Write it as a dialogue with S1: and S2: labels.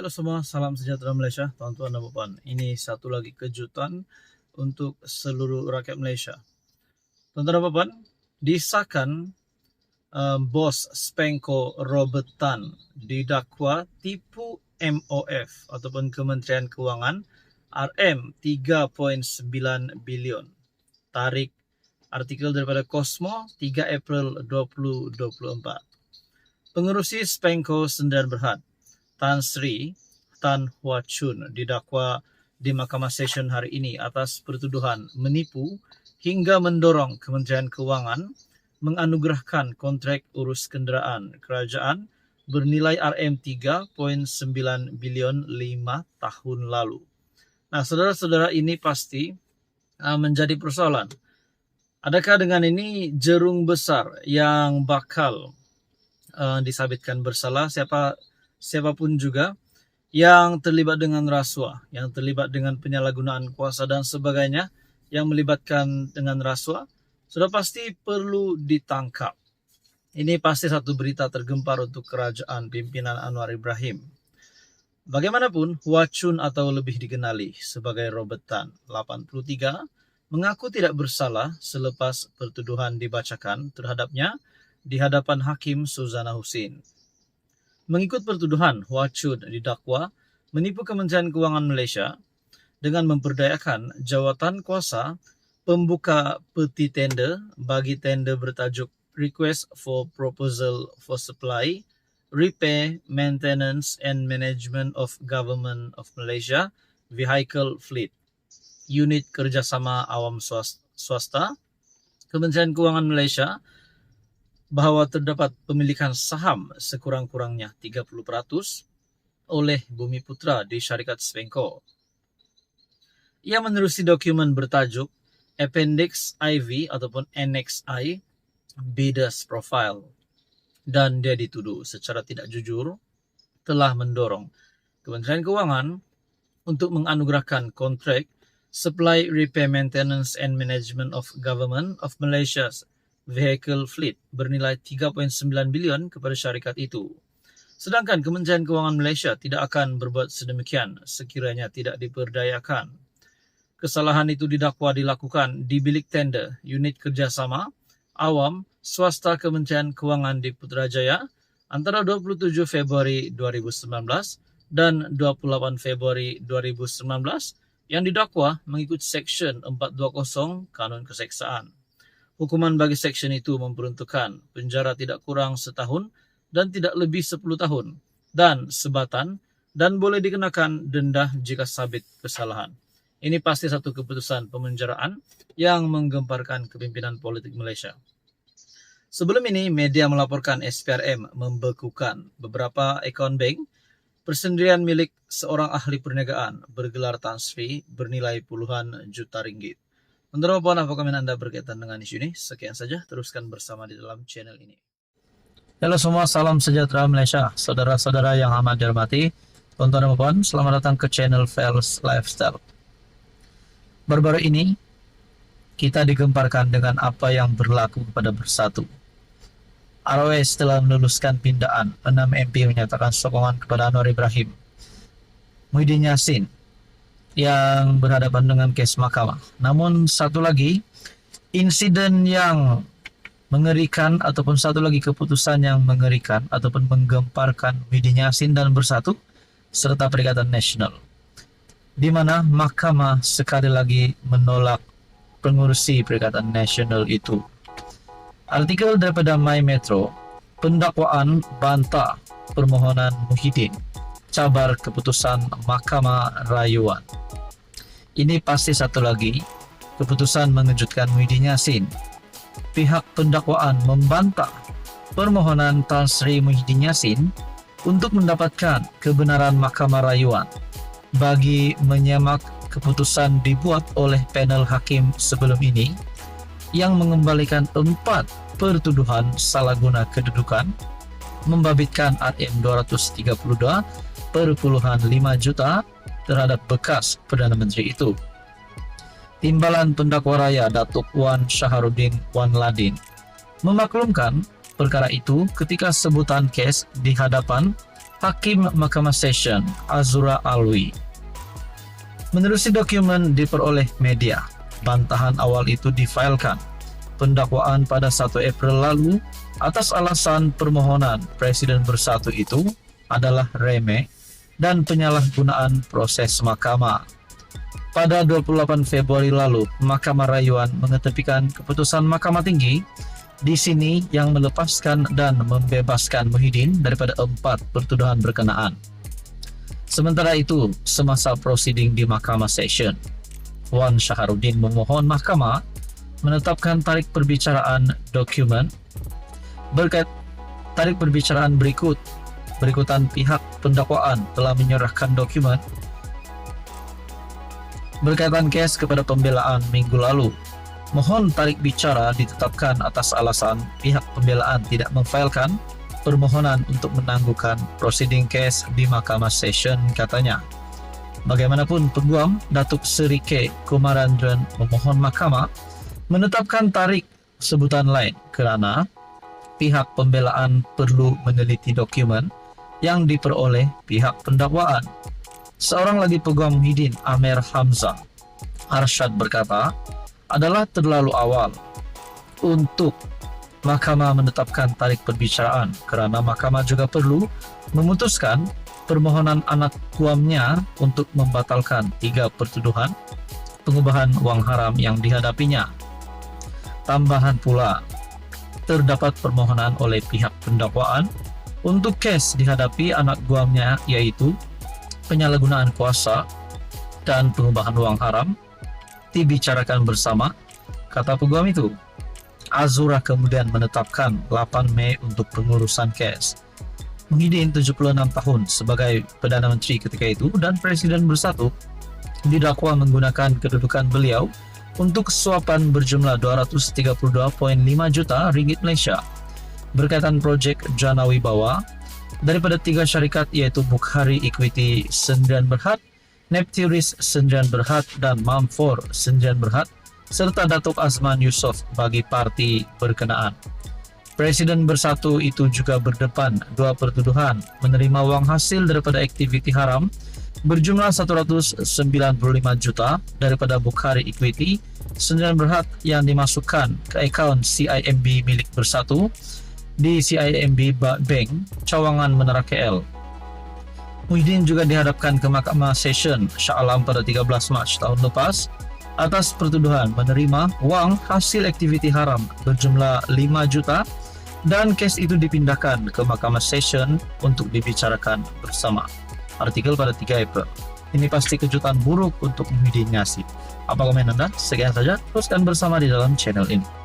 S1: Halo semua, salam sejahtera Malaysia, tuan-tuan dan puan. Ini satu lagi kejutan untuk seluruh rakyat Malaysia. Tuan-tuan dan puan, disahkan bos Spenco Robert Tan didakwa tipu MOF ataupun Kementerian Kewangan RM3.9 bilion. Tarik artikel daripada Cosmo 3 April 2024. Pengerusi Spenco Sdn Bhd Tan Sri Tan Hwa Chun didakwa di Mahkamah Session hari ini atas pertuduhan menipu hingga mendorong Kementerian Kewangan menganugerahkan kontrak urus kenderaan kerajaan bernilai RM3.9 bilion 5 tahun lalu. Nah, saudara-saudara, ini pasti menjadi persoalan. Adakah dengan ini jerung besar yang bakal disabitkan bersalah siapapun juga yang terlibat dengan rasuah, yang terlibat dengan penyalahgunaan kuasa dan sebagainya, yang melibatkan dengan rasuah, sudah pasti perlu ditangkap. Ini pasti satu berita tergempar untuk kerajaan pimpinan Anwar Ibrahim. Bagaimanapun, Hwa Chun atau lebih dikenali sebagai Robert Tan, 83, mengaku tidak bersalah selepas pertuduhan dibacakan terhadapnya di hadapan Hakim Suzana Husin. Mengikut pertuduhan, Hwa Chun didakwa menipu Kementerian Kewangan Malaysia dengan memperdayakan jawatan kuasa pembuka peti tender bagi tender bertajuk Request for Proposal for Supply, Repair, Maintenance and Management of Government of Malaysia Vehicle Fleet, Unit Kerjasama Awam Swasta, Kementerian Kewangan Malaysia, bahawa terdapat pemilikan saham sekurang-kurangnya 30% oleh Bumiputra di syarikat Spenco. Ia menerusi dokumen bertajuk Appendix IV ataupun Annex I Bidders Profile, dan dia dituduh secara tidak jujur telah mendorong Kementerian Kewangan untuk menganugerahkan kontrak Supply, Repair, Maintenance and Management of Government of Malaysia's Vehicle Fleet bernilai 3.9 bilion kepada syarikat itu. Sedangkan Kementerian Kewangan Malaysia tidak akan berbuat sedemikian sekiranya tidak diperdayakan. Kesalahan itu didakwa dilakukan di bilik tender Unit Kerjasama Awam Swasta Kementerian Kewangan di Putrajaya antara 27 Februari 2019 dan 28 Februari 2019 yang didakwa mengikut Seksyen 420 Kanun Keseksaan. Hukuman bagi seksyen itu memperuntukkan penjara tidak kurang setahun dan tidak lebih 10 tahun dan sebatan dan boleh dikenakan denda jika sabit kesalahan. Ini pasti satu keputusan pemenjaraan yang menggemparkan kepimpinan politik Malaysia. Sebelum ini, media melaporkan SPRM membekukan beberapa akaun bank persendirian milik seorang ahli perniagaan bergelar Tan Sri bernilai puluhan juta ringgit. Tuan-tuan dan puan, apa komen Anda berkaitan dengan isu ini? Sekian saja, teruskan bersama di dalam channel ini. Halo semua, salam sejahtera Malaysia. Saudara-saudara yang amat dihormati, tuan-tuan dan puan, selamat datang ke channel Fels Lifestyle. Baru-baru ini, kita digemparkan dengan apa yang berlaku kepada Bersatu. ROS telah meluluskan pindaan, 6 MP menyatakan sokongan kepada Anwar Ibrahim. Muhyiddin Yassin yang berhadapan dengan kes mahkamah. Namun satu lagi insiden yang mengerikan ataupun satu lagi keputusan yang mengerikan ataupun menggemparkan Muhyiddin Yassin dan Bersatu serta Perikatan Nasional, di mana mahkamah sekali lagi menolak pengurusi Perikatan Nasional itu. Artikel daripada My Metro, pendakwaan bantah permohonan Muhyiddin, cabar keputusan Mahkamah Rayuan. Ini pasti satu lagi keputusan mengejutkan Muhyiddin Yassin. Pihak pendakwaan membantah permohonan Tan Sri Muhyiddin Yassin untuk mendapatkan kebenaran Mahkamah Rayuan bagi menyemak keputusan dibuat oleh panel hakim sebelum ini yang mengembalikan 4 pertuduhan salah guna kedudukan, membabitkan RM232.5 juta terhadap bekas Perdana Menteri itu. Timbalan Pendakwa Raya Datuk Wan Shaharuddin Wan Ladin memaklumkan perkara itu ketika sebutan kes di hadapan Hakim Mahkamah Session Azura Alwi. Menerusi dokumen diperoleh media, bantahan awal itu difailkan pendakwaan pada 1 April lalu atas alasan permohonan Presiden Bersatu itu adalah remeh dan penyalahgunaan proses mahkamah. Pada 28 Februari lalu, Mahkamah Rayuan mengetepikan keputusan Mahkamah Tinggi di sini yang melepaskan dan membebaskan Muhyiddin daripada 4 pertuduhan berkenaan. Sementara itu, semasa prosiding di Mahkamah Session, Wan Syahrudin memohon mahkamah menetapkan tarik perbicaraan dokumen tarik perbicaraan berikutan pihak pendakwaan telah menyerahkan dokumen berkaitan kes kepada pembelaan minggu lalu. Mohon tarik bicara ditetapkan atas alasan pihak pembelaan tidak memfailkan permohonan untuk menangguhkan proceeding case di Mahkamah Session, katanya. Bagaimanapun, Peguam Datuk Seri K. Komarandran memohon mahkamah menetapkan tarik sebutan lain kerana pihak pembelaan perlu meneliti dokumen yang diperoleh pihak pendakwaan. Seorang lagi Peguam Muhyiddin, Amer Hamzah Arsyad, berkata, adalah terlalu awal untuk mahkamah menetapkan tarik perbicaraan kerana mahkamah juga perlu memutuskan permohonan anak guamnya untuk membatalkan 3 pertuduhan pengubahan wang haram yang dihadapinya. Tambahan pula, terdapat permohonan oleh pihak pendakwaan untuk kes dihadapi anak guamnya, yaitu penyalahgunaan kuasa dan pengubahan wang haram, dibicarakan bersama, kata peguam itu. Azura kemudian menetapkan 8 Mei untuk pengurusan kes. Muhyiddin, 76 tahun, sebagai Perdana Menteri ketika itu dan Presiden Bersatu, didakwa menggunakan kedudukan beliau untuk suapan berjumlah 232.5 juta ringgit Malaysia berkaitan projek Jana Wibawa daripada 3 syarikat, iaitu Bukhari Equity Sdn Bhd, Nepturis Sdn Bhd dan Mamfor Sdn Bhd, serta Datuk Azman Yusof bagi parti berkenaan. Presiden Bersatu itu juga berdepan 2 pertuduhan menerima wang hasil daripada aktiviti haram berjumlah 195 juta daripada Bukhari Equity Sdn Bhd yang dimasukkan ke akaun CIMB milik Bersatu di CIMB Bank, Cawangan, Menara KL. Muhyiddin juga dihadapkan ke Mahkamah Session Shah Alam pada 13 Mac tahun lepas atas pertuduhan menerima wang hasil aktiviti haram berjumlah 5 juta dan kes itu dipindahkan ke Mahkamah Session untuk dibicarakan bersama. Artikel pada 3 April. Ini pasti kejutan buruk untuk Muhyiddin Yassin. Apa komen Anda? Sekian saja, teruskan bersama di dalam channel ini.